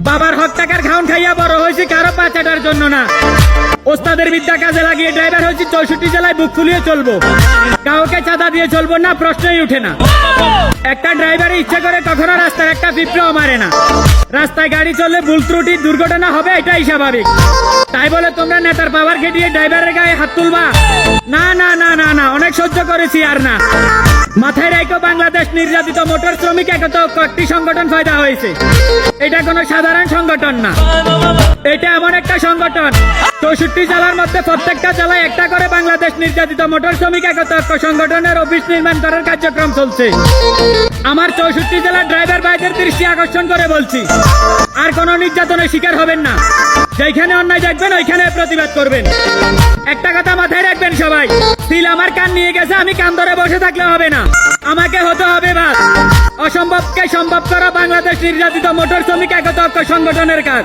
বাবার হক টাকার খাউন খাইয়া বড় হয়েছি কারো পাচাটার জন্য না। ওস্তাদের বিদ্যা কাজে লাগিয়ে ড্রাইভার হয়েছি 64 জেলায় বুক ফুলিয়ে চলবো। কাউকে চাঁদা দিয়ে চলবো না, প্রশ্নই উঠে না। একটা ড্রাইভারে ইচ্ছা করে কখনো রাস্তার একটা পিঁপড়াও মারে না। রাস্তায় গাড়ি চললে ভুল ত্রুটি দুর্ঘটনা হবে, এটাই স্বাভাবিক। তাই বলে তোমরা নেতার পাওয়ার খেটিয়ে ড্রাইভারের গায়ে হাত তুলবা? না না না না না, অনেক সহ্য করেছি আর না। মাথায় রাখো, বাংলাদেশ নির্যাতিত মোটর শ্রমিক একতা একটি সংগঠন পয়দা হয়েছে। এটা কোনো সাধারণ সংগঠন না, এটা এমন একটা সংগঠন 64 জেলার মধ্যে প্রত্যেকটা জেলায় একটা করে বাংলাদেশ নির্যাতিত মোটর শ্রমিক একতা সংগঠনের অফিস নির্মাণ করার কার্যক্রম চলছে। আমার 64 জেলার ড্রাইভার ভাইদের দৃষ্টি আকর্ষণ করে বলছি, আর কোন নির্যাতনের শিকার হবেন না। যেখানে অন্যায় দেখবেন ওইখানে প্রতিবাদ করবেন। একটা কথা মাথায় রাখবেন সবাই, তিল আমার কান নিয়ে গেছে, আমি কান ধরে বসে থাকলে হবে না, আমাকে হতে হবে বাস। অসম্ভবকে সম্ভব করা বাংলাদেশ নির্যাতিত মোটর শ্রমিক একতা সংগঠনের কাজ।